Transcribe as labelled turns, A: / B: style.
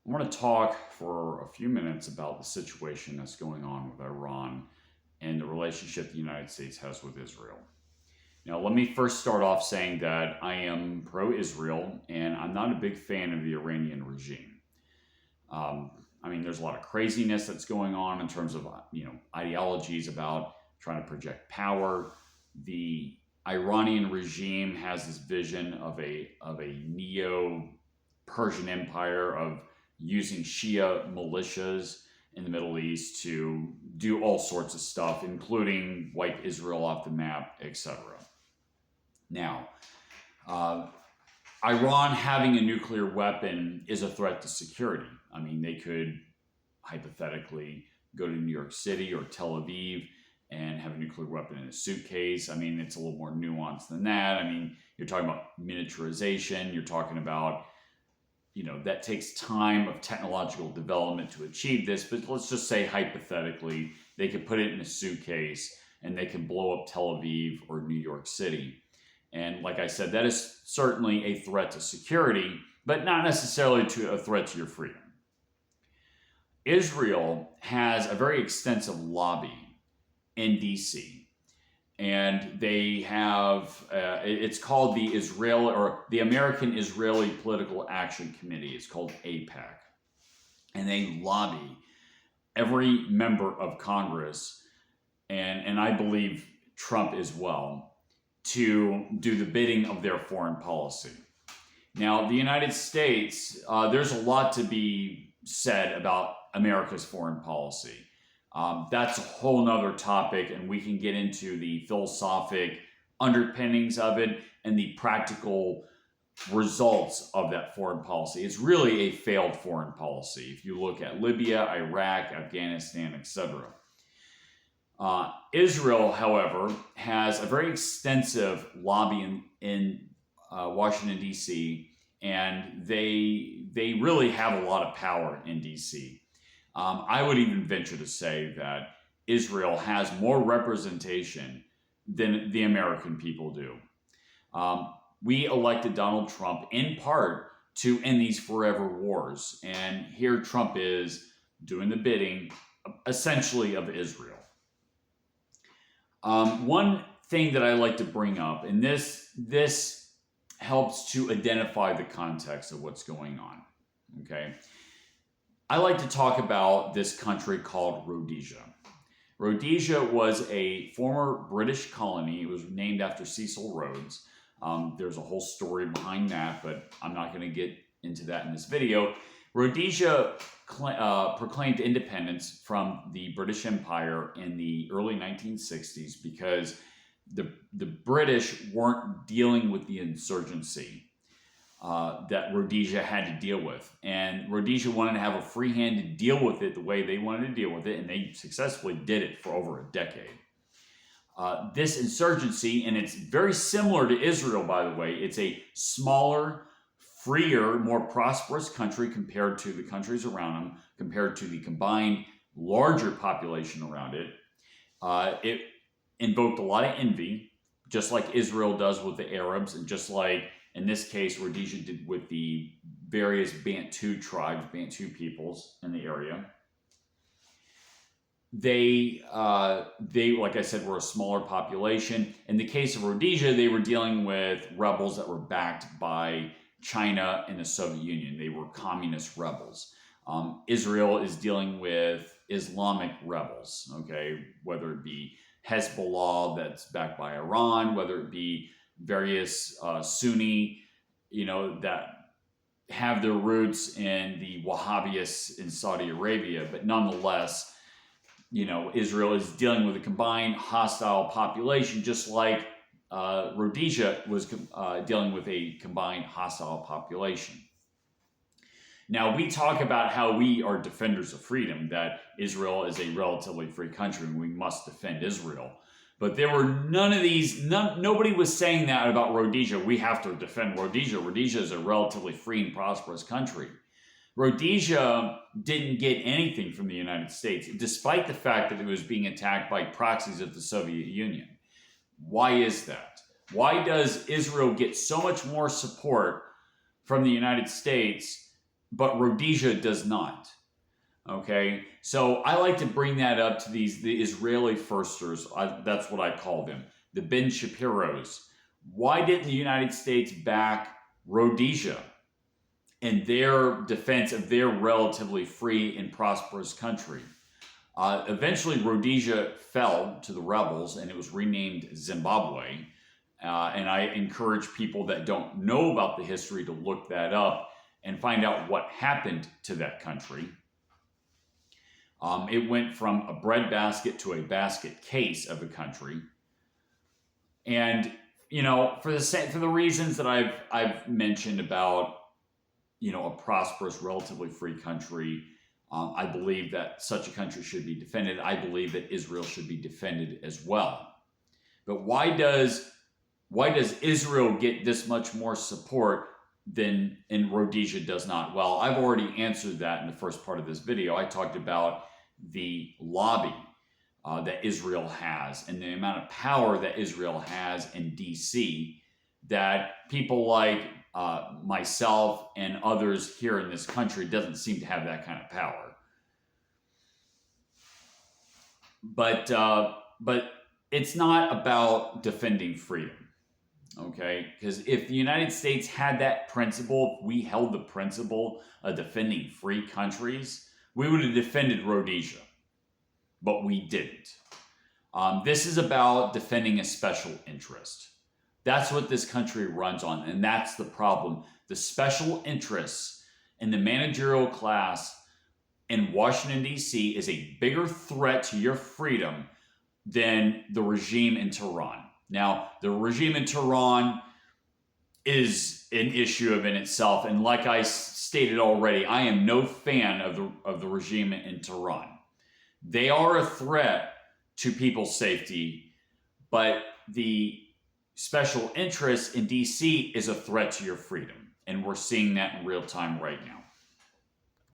A: I want to talk for a few minutes about the situation that's going on with Iran and the relationship the United States has with Israel. Now, let me first start off saying that I am pro Israel and I'm not a big fan of the Iranian regime. There's a lot of craziness that's going on in terms of ideologies about trying to project power. The Iranian regime has this vision of a neo Persian Empire of using Shia militias in the Middle East to do all sorts of stuff, including wipe Israel off the map, etc. Now, uh, Iran having a nuclear weapon is a threat to security. They could hypothetically go to New York City or Tel Aviv and have a nuclear weapon in a suitcase. It's a little more nuanced than that. You're talking about miniaturization. You're talking about, that takes time of technological development to achieve this. But let's just say hypothetically, they could put it in a suitcase and they can blow up Tel Aviv or New York City. And like I said, that is certainly a threat to security, but not necessarily to a threat to your freedom. Israel has a very extensive lobby in DC, and they have it's called the Israel or the American Israeli Political Action Committee. It's called APAC, and they lobby every member of Congress, and I believe Trump as well, to do the bidding of their foreign policy. Now, the United States, there's a lot to be said about America's foreign policy. That's a whole nother topic, and we can get into the philosophic underpinnings of it and the practical results of that foreign policy. It's really a failed foreign policy if you look at Libya, Iraq, Afghanistan, etc. Israel, however, has a very extensive lobby in Washington, D.C., and they really have a lot of power in D.C. I would even venture to say that Israel has more representation than the American people do. We elected Donald Trump in part to end these forever wars, and here Trump is doing the bidding, essentially, of Israel. One thing that I like to bring up, and this helps to identify the context of what's going on. Okay, I like to talk about this country called Rhodesia. Rhodesia was a former British colony. It was named after Cecil Rhodes. There's a whole story behind that, but I'm not going to get into that in this video. Rhodesia proclaimed independence from the British Empire in the early 1960s because the British weren't dealing with the insurgency that Rhodesia had to deal with. And Rhodesia wanted to have a free hand to deal with it the way they wanted to deal with it, and they successfully did it for over a decade. This insurgency, and it's very similar to Israel, by the way, it's a smaller, freer, more prosperous country compared to the countries around them, compared to the combined larger population around it. It invoked a lot of envy, just like Israel does with the Arabs, and just like, in this case, Rhodesia did with the various Bantu tribes, Bantu peoples in the area. They, like I said, were a smaller population. In the case of Rhodesia, they were dealing with rebels that were backed by China and the Soviet Union. They were communist rebels. Israel is dealing with Islamic rebels, okay, whether it be Hezbollah that's backed by Iran, whether it be various Sunni, that have their roots in the Wahhabists in Saudi Arabia, but nonetheless, Israel is dealing with a combined hostile population, just like Rhodesia was dealing with a combined hostile population. Now, we talk about how we are defenders of freedom, that Israel is a relatively free country and we must defend Israel. But there were nobody was saying that about Rhodesia. We have to defend Rhodesia. Rhodesia is a relatively free and prosperous country. Rhodesia didn't get anything from the United States, despite the fact that it was being attacked by proxies of the Soviet Union. Why is that? Why does Israel get so much more support from the United States but Rhodesia does not. Okay, so I like to bring that up to the Israeli firsters. That's what I call them, the Ben Shapiros. Why didn't the United States back Rhodesia in their defense of their relatively free and prosperous country? Eventually, Rhodesia fell to the rebels and it was renamed Zimbabwe. And I encourage people that don't know about the history to look that up and find out what happened to that country. It went from a breadbasket to a basket case of a country. And, for the reasons that I've mentioned about, a prosperous, relatively free country, I believe that such a country should be defended. I believe that Israel should be defended as well. But why does Israel get this much more support than Rhodesia does not? Well, I've already answered that in the first part of this video. I talked about the lobby that Israel has and the amount of power that Israel has in DC that people like myself and others here in this country doesn't seem to have that kind of power. But it's not about defending freedom, okay? Because if the United States had that principle, if we held the principle of defending free countries, we would have defended Rhodesia, but we didn't. This is about defending a special interest. That's what this country runs on, and that's the problem. The special interests in the managerial class in Washington, D.C. is a bigger threat to your freedom than the regime in Tehran. Now, the regime in Tehran is an issue in itself, and like I stated already, I am no fan of the regime in Tehran. They are a threat to people's safety, but the special interest in DC is a threat to your freedom. And we're seeing that in real time right now.